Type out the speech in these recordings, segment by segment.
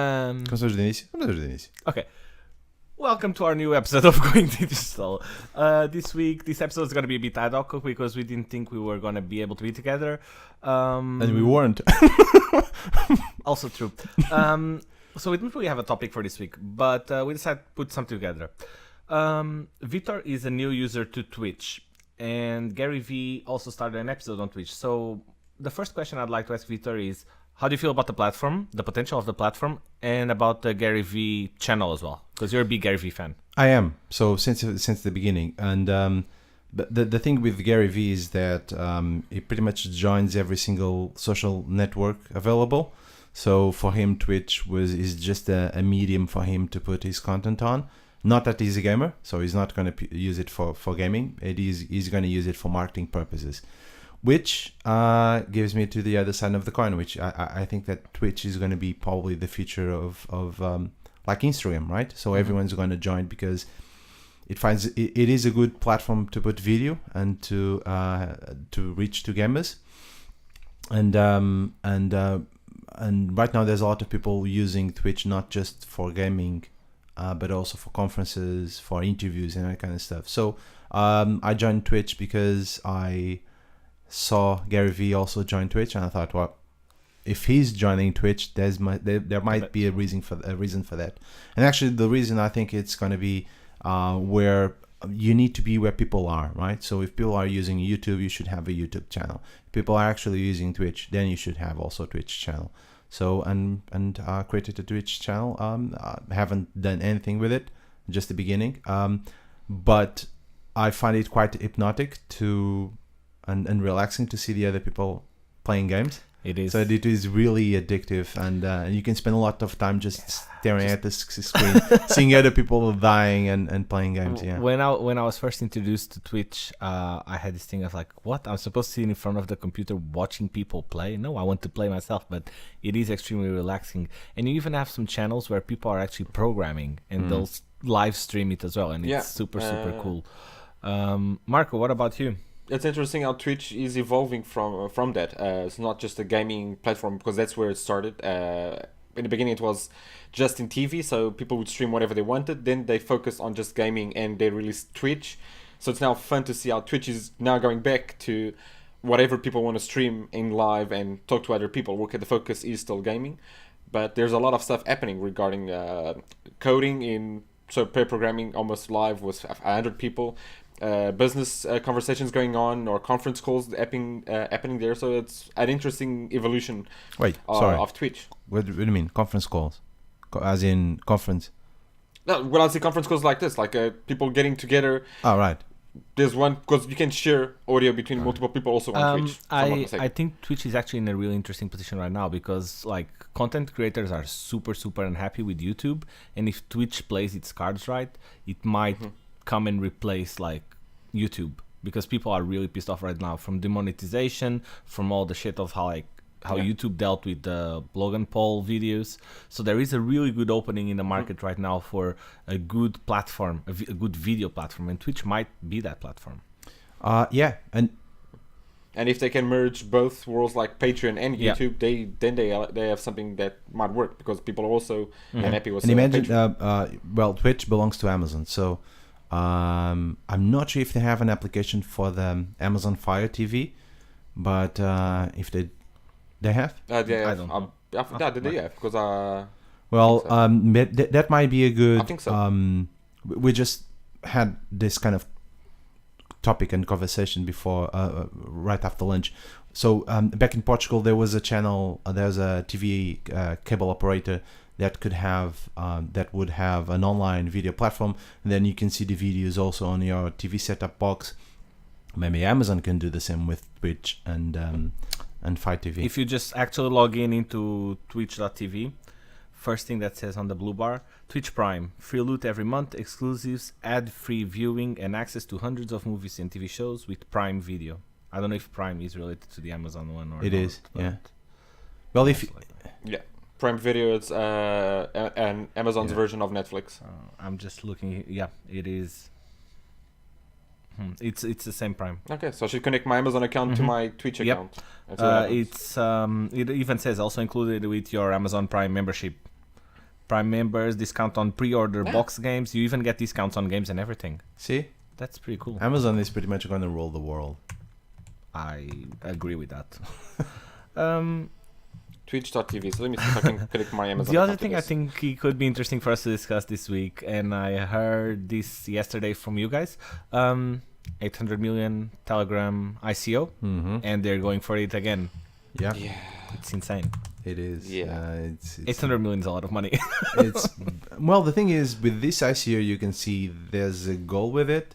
Começamos do início? Começamos do início. Okay. Welcome to our new episode of Going Digital. This episode is going to be a bit ad hoc because we didn't think we were going to be able to be together. And we weren't. Also true. So we didn't really have a topic for this week, but we decided to put something together. Vitor is a new user to Twitch, and Gary V also started an episode on Twitch. So the first question I'd like to ask Vitor is, how do you feel about the platform, the potential of the platform, and about the Gary V channel as well? Because you're a big Gary V fan. I am. So since the beginning. And the thing with Gary V is that he pretty much joins every single social network available. So for him, Twitch is just a medium for him to put his content on. Not that he's a gamer, so he's not going to use it for gaming. He's going to use it for marketing purposes. Which gives me to the other side of the coin, which I think that Twitch is going to be probably the future of like Instagram, right? So everyone's going to join because it is a good platform to put video and to reach to gamers, and right now there's a lot of people using Twitch not just for gaming, but also for conferences, for interviews, and that kind of stuff. So I joined Twitch because I saw Gary V also join Twitch, and I thought, well, if he's joining Twitch, there might be a reason for that. And actually, the reason I think it's going to be where you need to be where people are, right? So if people are using YouTube, you should have a YouTube channel. If people are actually using Twitch, then you should have also a Twitch channel. So and created a Twitch channel. Haven't done anything with it, just the beginning. But I find it quite hypnotic and relaxing to see the other people playing games. It is. So it is really addictive, and you can spend a lot of time just staring at the screen, seeing other people dying and playing games. Yeah. When I was first introduced to Twitch, I had this thing of like, what? I'm supposed to sit in front of the computer watching people play? No, I want to play myself, but it is extremely relaxing. And you even have some channels where people are actually programming, and they'll live stream it as well, and it's super cool. Marco, what about you? It's interesting how Twitch is evolving from that. It's not just a gaming platform, because that's where it started. In the beginning, it was just in TV, so people would stream whatever they wanted. Then they focused on just gaming, and they released Twitch. So it's now fun to see how Twitch is now going back to whatever people want to stream in live and talk to other people. Okay, the focus is still gaming, but there's a lot of stuff happening regarding coding so pair programming almost live with 100 people. Business conversations going on, or conference calls happening there. So it's an interesting evolution of Twitch. What do you mean? Conference calls? As in conference? No, when I say conference calls like this, like people getting together. Oh, right. There's one, because you can share audio between multiple people also on Twitch. I think Twitch is actually in a really interesting position right now, because like content creators are super unhappy with YouTube, and if Twitch plays its cards right, it might come and replace like YouTube, because people are really pissed off right now from demonetization, from all the shit of how YouTube dealt with the Logan Paul videos. So there is a really good opening in the market right now for a good platform, a good video platform, and Twitch might be that platform. And if they can merge both worlds, like Patreon and YouTube, they have something that might work, because people are also unhappy with. And imagine, Twitch belongs to Amazon, so I'm not sure if they have an application for the Amazon Fire TV, but if they have, I don't know. They have, because that might be a good. I think so. We just had this kind of topic and conversation before, right after lunch. So back in Portugal, there was a channel, there's a TV cable operator that would have an online video platform, and then you can see the videos also on your TV setup box. Maybe Amazon can do the same with Twitch and Fire TV. If you just actually log into twitch.tv, first thing that says on the blue bar, Twitch Prime, free loot every month, exclusives, ad-free viewing, and access to hundreds of movies and TV shows with Prime Video. I don't know if Prime is related to the Amazon one or not. It is, yeah. Well, Prime Video is an Amazon's version of Netflix. I'm just looking. Yeah, it is. It's the same Prime. Okay, so I should connect my Amazon account to my Twitch account. It even says also included with your Amazon Prime membership. Prime members, discount on pre-order box games. You even get discounts on games and everything. See, That's pretty cool. Amazon is pretty much going to rule the world. I agree with that. Twitch.tv. So let me see if I can click my Amazon. The other account to thing I this. think it could be interesting for us to discuss this week, and I heard this yesterday from you guys, 800 million Telegram ICO, Mm-hmm. and they're going for it again. Yeah, Yeah. It's insane. it is. Yeah. It's 800 million is a lot of money. it's well, the thing is, with this ICO, you can see there's a goal with it,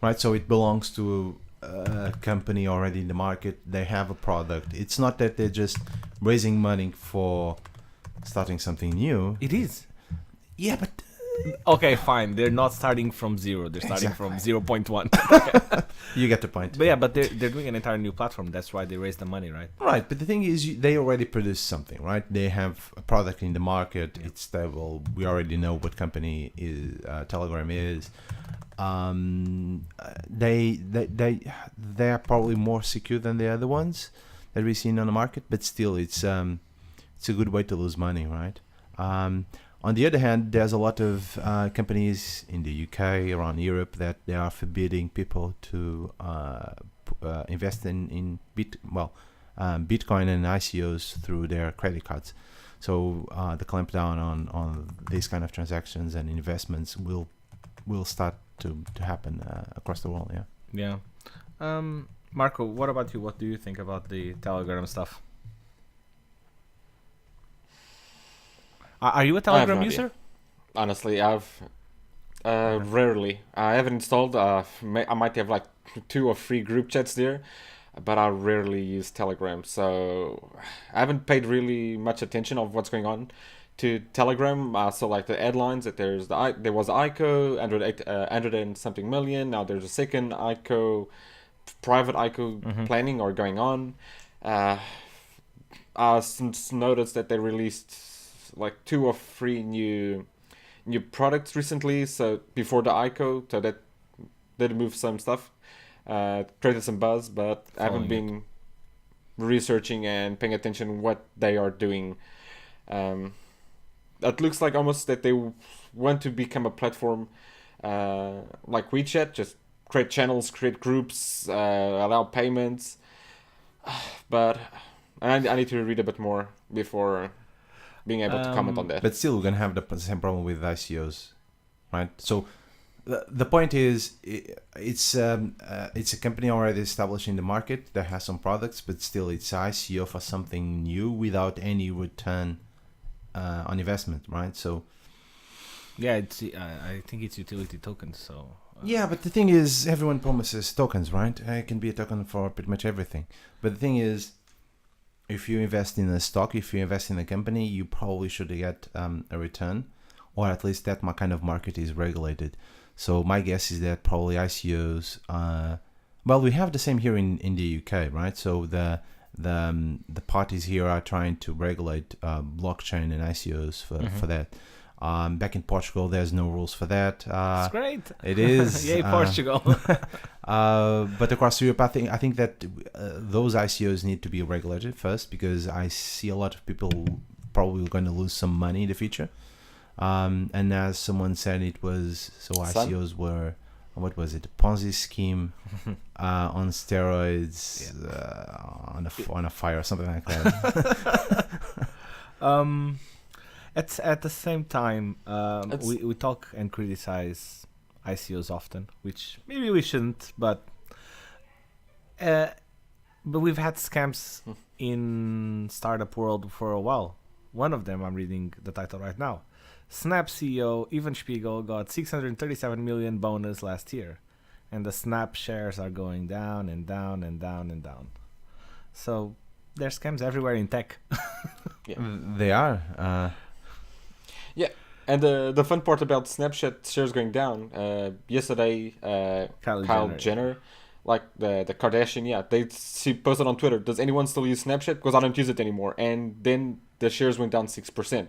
right? So it belongs to a company already in the market. They have a product. It's not that they're just raising money for starting something new. It is. Yeah, but Okay, fine. They're not starting from zero. They're starting from 0.1. you get the point. But yeah, but they're doing an entire new platform. That's why they raised the money, right? Right, but the thing is, they already produce something, right? They have a product in the market. It's stable. We already know what company is Telegram is. They are probably more secure than the other ones that we've seen on the market, but still, it's a good way to lose money, right? On the other hand, there's a lot of companies in the UK, around Europe, that they are forbidding people to invest in Bitcoin and ICOs through their credit cards. So the clampdown on these kind of transactions and investments will start to happen across the world. Yeah. Yeah. Marco, what about you? What do you think about the Telegram stuff? Are you a I have Telegram no user? idea. Honestly, I've rarely. I haven't installed. I might have like 2 or 3 group chats there, but I rarely use Telegram. So I haven't paid really much attention of what's going on to Telegram. So like the headlines that there was ICO, 100 and something million. Now there's a second ICO, private ICO planning or going on. I since noticed that they released like 2 or 3 new products recently, so before the ICO, so that did move some stuff, created some buzz, but I haven't been researching and paying attention what they are doing. It looks like almost that they want to become a platform like WeChat, just create channels, create groups, allow payments, but I need to read a bit more before being able to comment on that. But still, we're gonna have the same problem with ICOs, right? So the point is, it's a company already established in the market that has some products, but still, it's ICO for something new without any return on investment, right? So Yeah, it's. I think it's utility tokens. So. yeah, but the thing is, everyone promises tokens, right? It can be a token for pretty much everything. But the thing is, if you invest in a stock, if you invest in a company, you probably should get a return, or at least that kind of market is regulated. So my guess is that probably ICOs. Well, we have the same here in the UK, right? So the parties here are trying to regulate blockchain and ICOs for that. Back in Portugal, there's no rules for that. It's great. It is. Yay, Portugal. But across Europe, I think that those ICOs need to be regulated first, because I see a lot of people probably going to lose some money in the future. And as someone said, it was ICOs were, what was it, a Ponzi scheme on steroids, on a fire or something like that. At the same time, we talk and criticize ICOs often, which maybe we shouldn't, but we've had scams in startup world for a while. One of them, I'm reading the title right now. Snap CEO Ivan Spiegel got 637 million bonus last year, and the Snap shares are going down and down and down and down. So there's scams everywhere in tech. They are. Yeah, and the fun part about Snapchat shares going down, yesterday, Kyle Jenner, like the Kardashian, she posted on Twitter, does anyone still use Snapchat? Because I don't use it anymore. And then the shares went down 6%.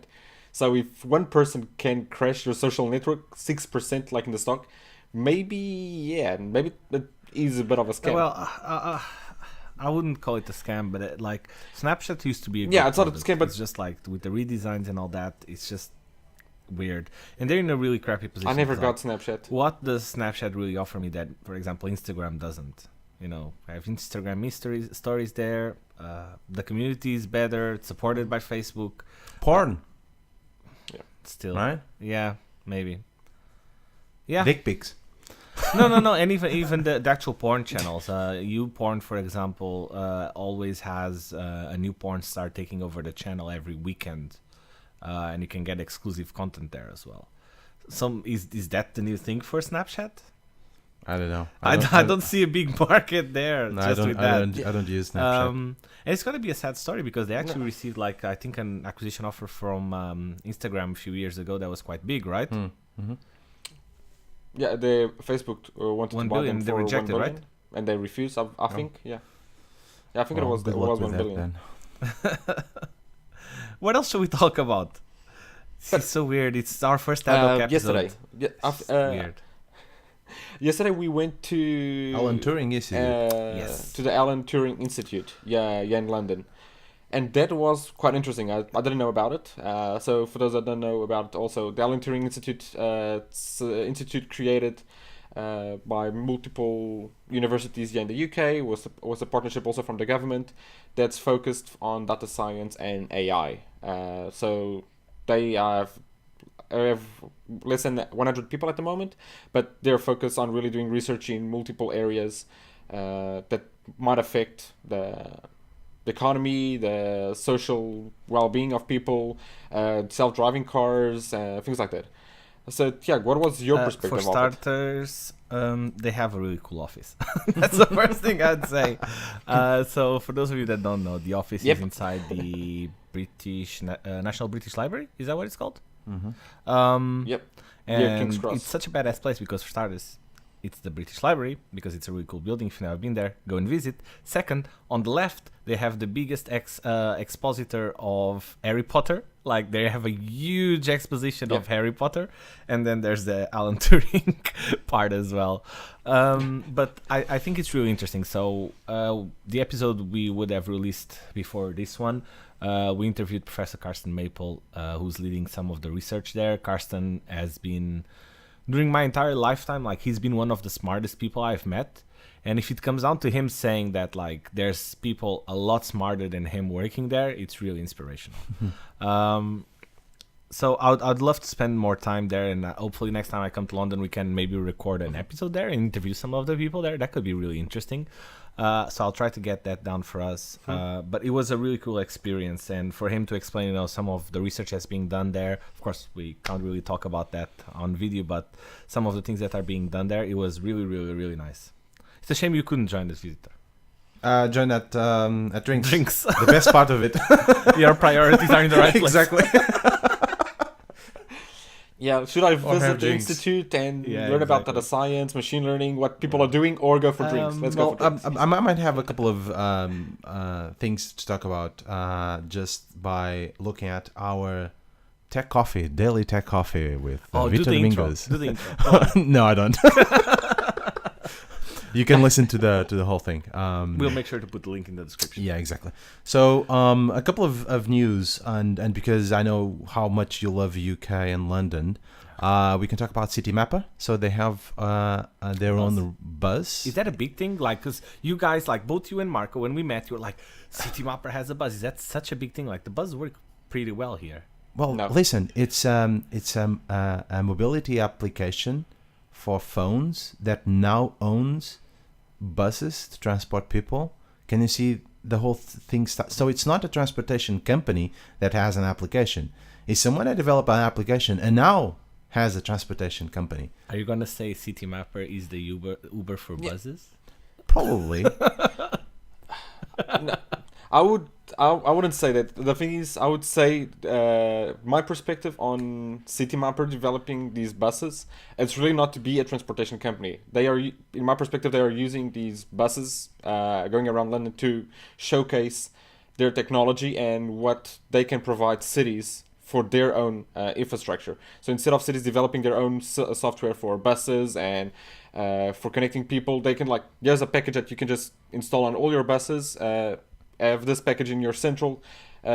So if one person can crash your social network 6%, like in the stock, maybe it is a bit of a scam. Well, I wouldn't call it a scam, but like Snapchat used to be a it's not a scam, but it's just like with the redesigns and all that, it's just weird, and they're in a really crappy position. I never 'cause, got Snapchat. what does Snapchat really offer me that, for example, Instagram doesn't? You know, I have Instagram stories there. The community is better. It's supported by Facebook. Porn, Still, right? yeah, maybe. Yeah. Dick pics. No, and even the actual porn channels. YouPorn, for example, always has a new porn star taking over the channel every weekend, and you can get exclusive content there as well. Is that the new thing for Snapchat? I don't know. I don't see a big market there. No, just with that. I don't use Snapchat. And it's gonna be a sad story because they actually received I think an acquisition offer from Instagram a few years ago that was quite big, right? Mm-hmm. Yeah, the Facebook wanted 1 to buy billion, them they for rejected, 1 billion, right? And they refused. I think, yeah. I think it was good luck 1 with that billion. then. What else should we talk about? It's so weird. It's our first ad hoc episode. Yesterday, It's weird. yesterday we went to Alan Turing Institute. Yes. to the Alan Turing Institute, yeah, in London, and that was quite interesting. I didn't know about it. So for those that don't know about it, also the Alan Turing Institute, it's an institute created by multiple universities here in the UK. Was a partnership also from the government that's focused on data science and AI. So they have less than 100 people at the moment, but they're focused on really doing research in multiple areas that might affect the economy, the social well-being of people, self-driving cars, things like that. So, Tiago, what was your perspective For of it? starters, they have a really cool office. That's the first thing I'd say. So for those of you that don't know, the office is inside the National British Library. Is that what it's called? Mm-hmm. Yep. And King's Cross. it's such a badass place because for starters, it's the British Library because it's a really cool building. If you've never been there, go and visit. Second, on the left, they have the biggest expositor of Harry Potter. Like, they have a huge exposition of Harry Potter. And then there's the Alan Turing part as well. But I think it's really interesting. So the episode we would have released before this one, we interviewed Professor Karsten Maple, who's leading some of the research there. Karsten has been, during my entire lifetime, he's been one of the smartest people I've met. And if it comes down to him saying that there's people a lot smarter than him working there, it's really inspirational. So I'd love to spend more time there, and hopefully next time I come to London we can maybe record an episode there and interview some of the people there. That could be really interesting. So I'll try to get that down for us. But it was a really cool experience, and for him to explain, some of the research that's being done there. Of course, we can't really talk about that on video, but some of the things that are being done there, it was really, really, really nice. It's a shame you couldn't join this visitor. Join at drinks. Drinks. The best part of it. Your priorities are in the right place. Exactly. Yeah, should I visit the drinks. institute and learn about data science, machine learning, what people are doing, or go for drinks? Let's go for drinks. I might have a couple of things to talk about just by looking at our tech coffee, daily tech coffee with Vitor Domingos. Do the intro. No, I don't. You can listen to the whole thing. We'll make sure to put the link in the description. Yeah, exactly. So a couple of news, and because I know how much you love UK and London, we can talk about Citymapper. So they have their own buzz. Is that a big thing? Because you guys, both you and Marco, when we met, you were like, Citymapper has a buzz. Is that such a big thing? The buzz work pretty well here. Well, listen, it's a mobility application for phones that now owns buses to transport people. Can you see the whole thing start? So it's not a transportation company that has an application. It's someone that developed an application and now has a transportation company. Are you gonna say Citymapper is the Uber for buses? Probably. No, I wouldn't say that. The thing is, I would say my perspective on Citymapper developing these buses, it's really not to be a transportation company. They are, in my perspective, they are using these buses going around London to showcase their technology and what they can provide cities for their own infrastructure. So instead of cities developing their own software for buses and for connecting people, they can there's a package that you can just install on all your buses. Have this package in your central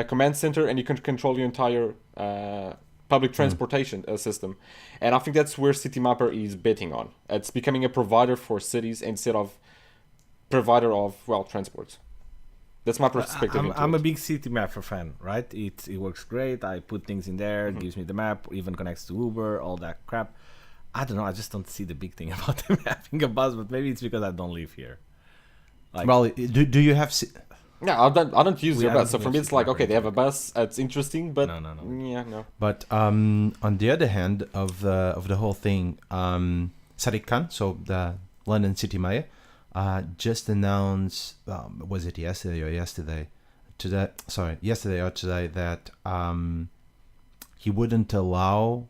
command center, and you can control your entire public transportation system. And I think that's where Citymapper is betting on. It's becoming a provider for cities instead of provider of, well, transport. That's my perspective. I'm a big Citymapper fan, right? It works great. I put things in there, it gives me the map, even connects to Uber, all that crap. I don't know. I just don't see the big thing about them having a bus, but maybe it's because I don't live here. Like, well, do you have? No, I don't use their bus. So for me, it's like, okay, they have a bus. It's interesting, but no. Yeah, no. But on the other hand of the whole thing, Sadiq Khan, so the London City Mayor, just announced, was it yesterday or today, that he wouldn't allow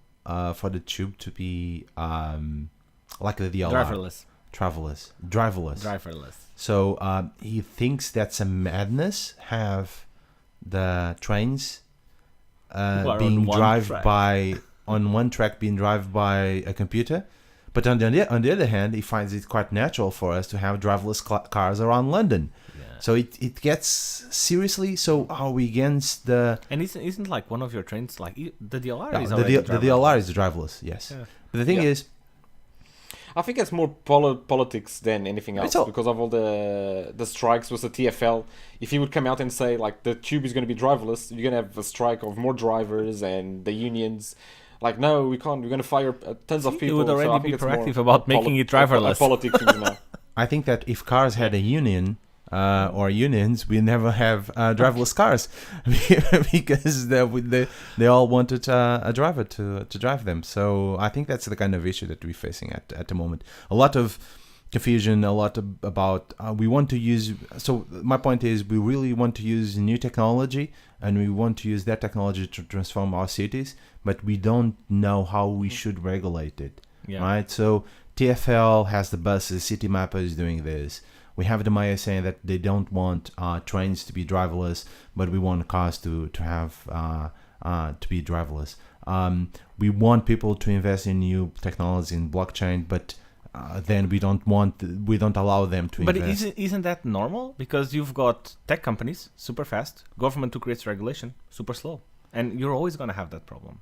for the tube to be like the DLR. Driverless. So he thinks that's a madness, have the trains being driven by on one track being driven by a computer. But on the other hand, he finds it quite natural for us to have driverless cars around London. Yeah. So it gets seriously. So are we against the? And isn't like one of your trains like the DLR is the DLR is driverless. Yes. Yeah. But the thing is, I think it's more politics than anything else because of all the strikes with the TfL. If he would come out and say like the tube is going to be driverless, you're going to have a strike of more drivers and the unions. Like, no, we can't. We're going to fire tons of people. He would already be proactive about making it driverless. Politics now. I think that if cars had a union or unions, we never have driverless cars because they all wanted a driver to drive them. So I think that's the kind of issue that we're facing at the moment. A lot of confusion, about we want to use. So my point is, we really want to use new technology, and we want to use that technology to transform our cities, but we don't know how we should regulate it. Yeah. Right? So TfL has the buses, Citymapper is doing this. We have the mayor saying that they don't want trains to be driverless, but we want cars to have to be driverless. We want people to invest in new technology in blockchain, but then we don't allow them to invest. But isn't that normal? Because you've got tech companies super fast, government who creates regulation super slow, and you're always going to have that problem.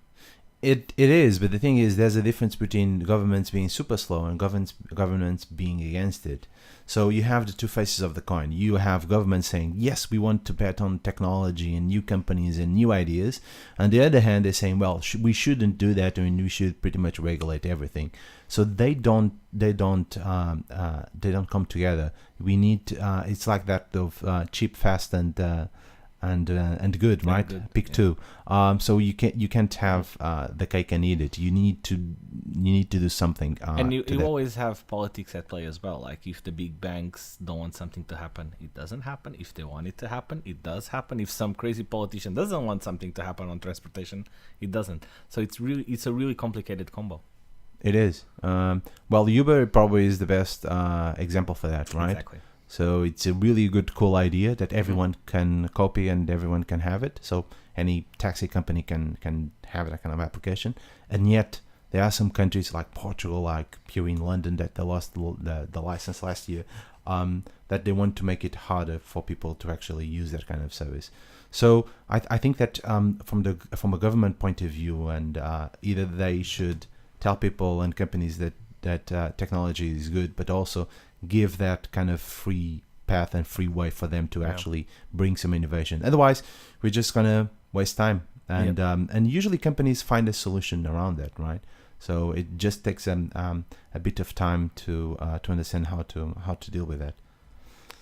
It is, but the thing is, there's a difference between governments being super slow and governments being against it. So you have the two faces of the coin. You have governments saying, yes, we want to bet on technology and new companies and new ideas. On the other hand, they're saying, well, we shouldn't do that, and we should pretty much regulate everything. So they don't come together. We need it's like that of cheap, fast, and good, right? Good, Pick two. So you can't have the cake and eat it. You need to do something. And you always have politics at play as well. Like if the big banks don't want something to happen, it doesn't happen. If they want it to happen, it does happen. If some crazy politician doesn't want something to happen on transportation, it doesn't. So it's a really complicated combo. It is. Well, Uber probably is the best example for that, right? Exactly. So it's a really good, cool idea that everyone can copy and everyone can have it. So any taxi company can have that kind of application. And yet there are some countries like Portugal, like here in London, that they lost the license last year, that they want to make it harder for people to actually use that kind of service. So I think that from a government point of view, and either they should tell people and companies that technology is good, but also give that kind of free path and free way for them to actually bring some innovation. Otherwise, we're just gonna waste time, and usually companies find a solution around that, right? So it just takes a bit of time to understand how to deal with that.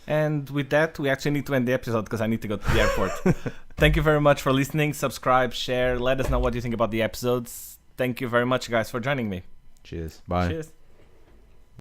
And with that, we actually need to end the episode because I need to go to the airport. Thank you very much for listening. Subscribe, share, let us know what you think about the episodes. Thank you very much, guys, for joining me. Cheers. Bye. Cheers.